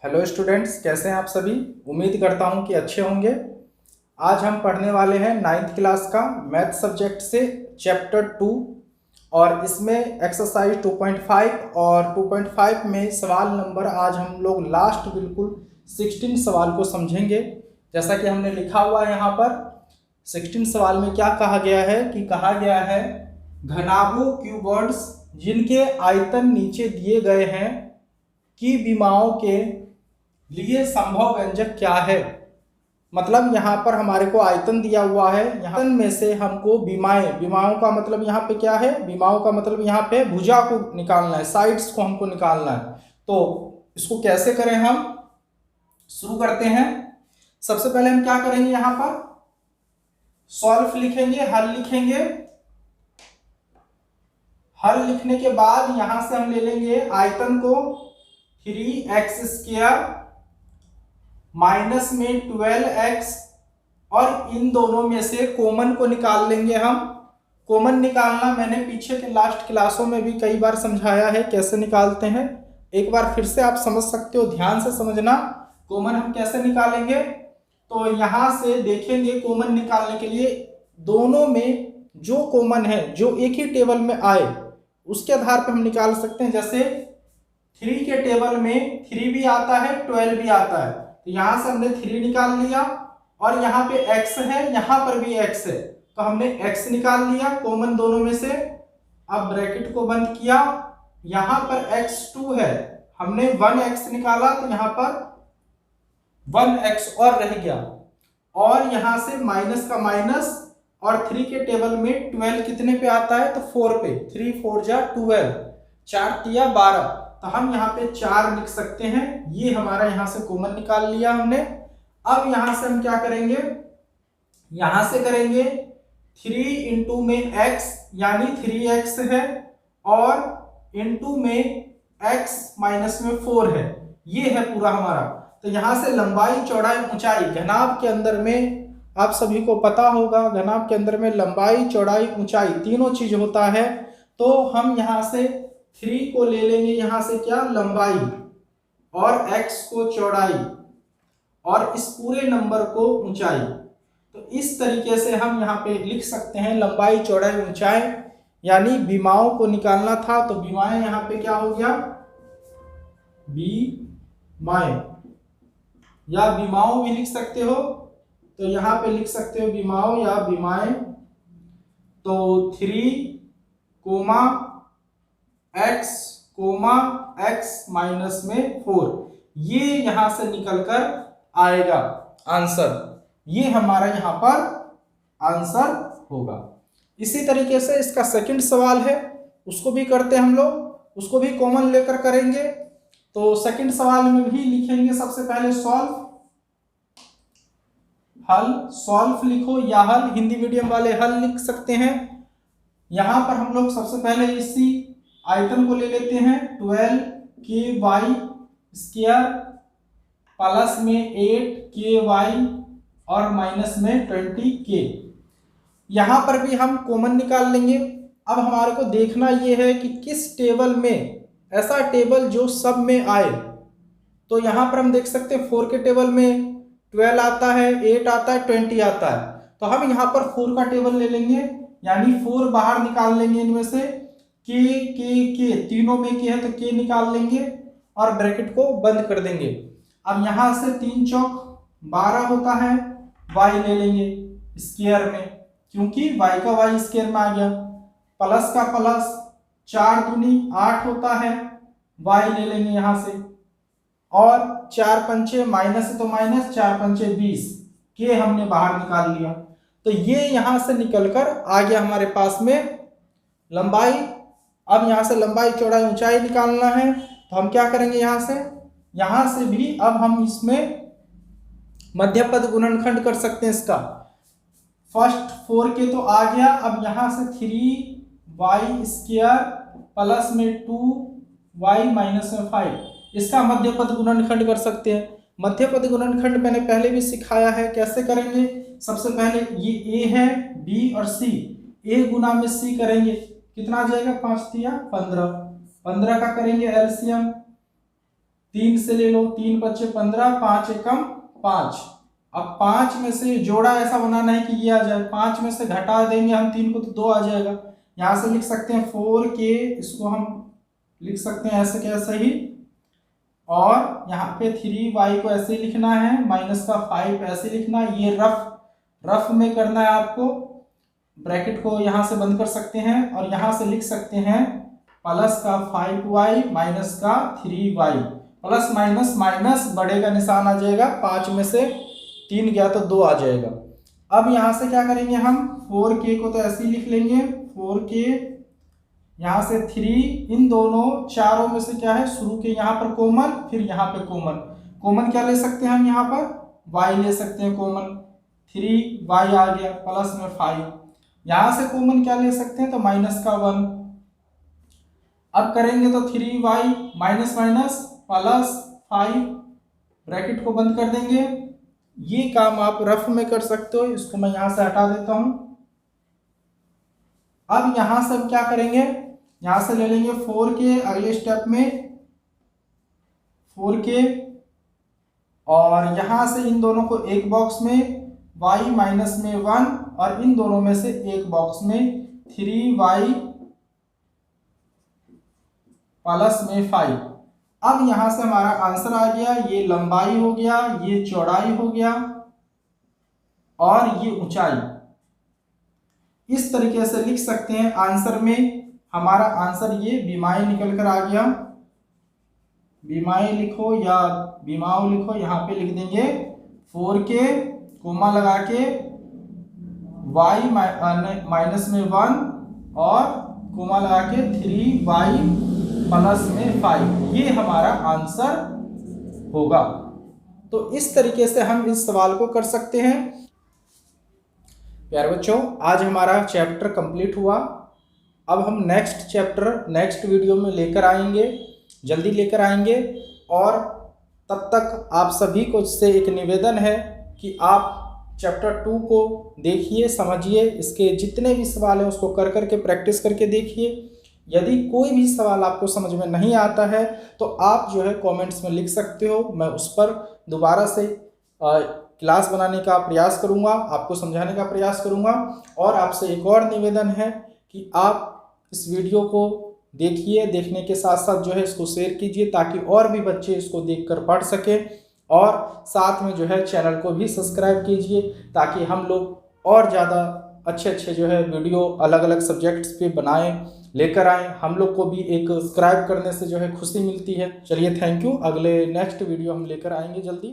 Hello students, कैसे हैं आप सभी। उम्मीद करता हूं कि अच्छे होंगे। आज हम पढ़ने वाले हैं 9th क्लास का मैथ सब्जेक्ट से चैप्टर 2 और इसमें एक्सरसाइज 2.5 और 2.5 में सवाल नंबर आज हम लोग लास्ट बिल्कुल 16 सवाल को समझेंगे। जैसा कि हमने लिखा हुआ है यहाँ पर 16 सवाल में क्या कहा गया है कि कहा गया है घनाभो क्यूबॉइड्स जिनके आयतन नीचे दिए गए हैं की विमाओं के लिए संभव व्यंजक क्या है। मतलब यहाँ पर हमारे को आयतन दिया हुआ है, यहाँ में से हमको विमाओं का मतलब यहाँ पे क्या है, विमाओं का मतलब यहाँ पे भुजा को निकालना है, साइड्स को हमको निकालना है। तो इसको कैसे करें, हम शुरू करते हैं। सबसे पहले हम क्या करेंगे, यहाँ पर सॉल्व लिखेंगे, हल लिखेंगे। हल लिखने के बाद यहां से हम ले लेंगे आयतन को 3x² माइनस में 12x और इन दोनों में से कॉमन को निकाल लेंगे हम। कॉमन निकालना मैंने पीछे के लास्ट क्लासों में भी कई बार समझाया है कैसे निकालते हैं। एक बार फिर से आप समझ सकते हो, ध्यान से समझना। कॉमन हम कैसे निकालेंगे, तो यहां से देखेंगे कॉमन निकालने के लिए दोनों में जो कॉमन है, जो एक ही टेबल में आए उसके आधार पर हम निकाल सकते हैं। जैसे 3 के टेबल में 3 भी आता है, 12 भी आता है, तो यहां से हमने 3 निकाल लिया और यहाँ पे x है, यहाँ पर भी x है, तो हमने x निकाल लिया कॉमन दोनों में से। अब ब्रैकेट को बंद किया, यहाँ पर x2 है, हमने 1x निकाला तो यहाँ पर 1x और रह गया, और यहां से माइनस का माइनस, और 3 के टेबल में 12 कितने पे आता है, तो 4 पे, 3 4 जा 12, 4 तिया 12, तो हम यहाँ पे 4 लिख सकते हैं। ये हमारा यहाँ से कॉमन निकाल लिया हमने। अब यहां से हम क्या करेंगे, यहां से करेंगे 3 इंटू में x यानी 3x है, और इंटू में x माइनस में 4 है, ये है पूरा हमारा। तो यहां से लंबाई चौड़ाई ऊंचाई, घनाभ के अंदर में आप सभी को पता होगा, घनाभ के अंदर में लंबाई चौड़ाई ऊंचाई तीनों चीज होता है। तो हम यहां से 3 को ले लेंगे, यहां से क्या लंबाई, और x को चौड़ाई, और इस पूरे नंबर को ऊंचाई। तो इस तरीके से हम यहाँ पे लिख सकते हैं लंबाई चौड़ाई ऊंचाई, यानी विमाओं को निकालना था। तो विमाएं यहाँ पे क्या हो गया, विमाएं, या विमाओं भी लिख सकते हो, तो यहाँ पे लिख सकते हो विमाओं या विमाएं। तो 3 कोमा x माइनस में 4, ये यहां से निकलकर आएगा आंसर। ये हमारा यहाँ पर आंसर होगा। इसी तरीके से इसका सेकंड सवाल है, उसको भी करते हैं हम लोग, उसको भी कॉमन लेकर करेंगे। तो सेकंड सवाल में भी लिखेंगे सबसे पहले सॉल्व, हल, सॉल्व लिखो या हल, हिंदी मीडियम वाले हल लिख सकते हैं। यहां पर हम लोग सबसे पहले इसी आयतन को ले लेते हैं, 12ky² प्लस में 8ky और माइनस में 20k। यहां पर भी हम कॉमन निकाल लेंगे। अब हमारे को देखना यह है कि किस टेबल में, ऐसा टेबल जो सब में आए। तो यहां पर हम देख सकते हैं 4 के टेबल में 12 आता है, 8 आता है, 20 आता है, तो हम यहाँ पर 4 का टेबल ले लेंगे, यानी 4 बाहर निकाल लेंगे इनमें से। के तीनों में के है तो के निकाल लेंगे और ब्रैकेट को बंद कर देंगे। अब यहां से 3 चौक 12 होता है, y ले लेंगे स्क्वायर में, क्योंकि y का y स्क्वायर में आ गया, प्लस का प्लस, 4 दूनी 8 होता है, y ले लेंगे यहां से, और 4 पंचे माइनस है तो माइनस, 4 पंचे 20, के हमने बाहर निकाल लिया। तो ये यहां से निकलकर आ गया हमारे पास में लंबाई। अब यहां से लंबाई चौड़ाई ऊंचाई निकालना है, तो हम क्या करेंगे, यहां से भी अब हम इसमें मध्यपद गुणनखंड कर सकते हैं इसका। फर्स्ट 4 के तो आ गया, अब यहां से 3y² प्लस में 2y माइनस में 5, इसका मध्यपद गुणनखंड कर सकते हैं। मध्यपद गुणनखंड मैंने पहले भी सिखाया है, कैसे करेंगे। सबसे पहले ये a है, b और c, a गुना में c करेंगे, कितना आ जाएगा, 5 तिया 15, 15 का करेंगे एलसीएम, 3 से ले लो, 3 5 15, 5 एकम 5। अब 5 में से जोड़ा ऐसा बनाना है कि ये आ जाए, 5 में से घटा देंगे हम 3 को तो 2 आ जाएगा। यहाँ से लिख सकते हैं 4k, इसको हम लिख सकते हैं ऐसे कैसे ही, और यहाँ पे 3y को ऐसे ही लिखना है, माइनस का 5 ऐसे लिखना है। ये रफ में करना है आपको, ब्रैकेट को यहाँ से बंद कर सकते हैं और यहाँ से लिख सकते हैं प्लस का 5y माइनस का 3y, प्लस माइनस माइनस बड़े का निशान आ जाएगा, 5 में से 3 गया तो 2 आ जाएगा। अब यहाँ से क्या करेंगे हम, 4k को तो ऐसे ही लिख लेंगे, 4k यहाँ से 3, इन दोनों चारों में से क्या है, शुरू के यहाँ पर कॉमन, फिर यहाँ पे कॉमन क्या ले सकते हैं हम, यहाँ पर y ले सकते हैं कॉमन, 3y आ गया, प्लस में 5, यहाँ से कॉमन क्या ले सकते हैं तो माइनस का 1। अब करेंगे तो 3y minus minus plus 5, bracket को बंद कर देंगे। ये काम आप रफ में कर सकते हो, इसको मैं यहाँ से हटा देता हूं। अब यहाँ से हम क्या करेंगे, यहाँ से ले लेंगे 4k, अगले स्टेप में 4k, और यहाँ से इन दोनों को एक बॉक्स में, y माइनस में 1, और इन दोनों में से एक बॉक्स में 3y प्लस में 5। अब यहां से हमारा आंसर आ गया, ये लंबाई हो गया, ये चौड़ाई हो गया, और ये ऊंचाई। इस तरीके से लिख सकते हैं। आंसर में हमारा आंसर ये बीमाई निकल कर आ गया। बीमाई लिखो या बीमाओ लिखो, यहाँ पे लिख देंगे 4k कोमा लगा के y माइनस में 1 और कोमा लगा के 3y प्लस में 5, ये हमारा आंसर होगा। तो इस तरीके से हम इस सवाल को कर सकते हैं। प्यारे बच्चों, आज हमारा चैप्टर कंप्लीट हुआ। अब हम नेक्स्ट चैप्टर नेक्स्ट वीडियो में लेकर आएंगे, जल्दी लेकर आएंगे। और तब तक आप सभी को से एक निवेदन है कि आप चैप्टर 2 को देखिए, समझिए, इसके जितने भी सवाल हैं उसको कर करके प्रैक्टिस करके देखिए। यदि कोई भी सवाल आपको समझ में नहीं आता है तो आप जो है कमेंट्स में लिख सकते हो, मैं उस पर दोबारा से क्लास बनाने का प्रयास करूंगा, आपको समझाने का प्रयास करूंगा। और आपसे एक और निवेदन है कि आप इस वीडियो को देखिए, देखने के साथ साथ जो है इसको शेयर कीजिए ताकि और भी बच्चे इसको देखकर पढ़ सकें, और साथ में जो है चैनल को भी सब्सक्राइब कीजिए ताकि हम लोग और ज़्यादा अच्छे अच्छे जो है वीडियो अलग अलग सब्जेक्ट्स पे बनाएं, लेकर आएँ। हम लोग को भी एक सब्सक्राइब करने से जो है खुशी मिलती है। चलिए, थैंक यू। अगले नेक्स्ट वीडियो हम लेकर आएंगे जल्दी।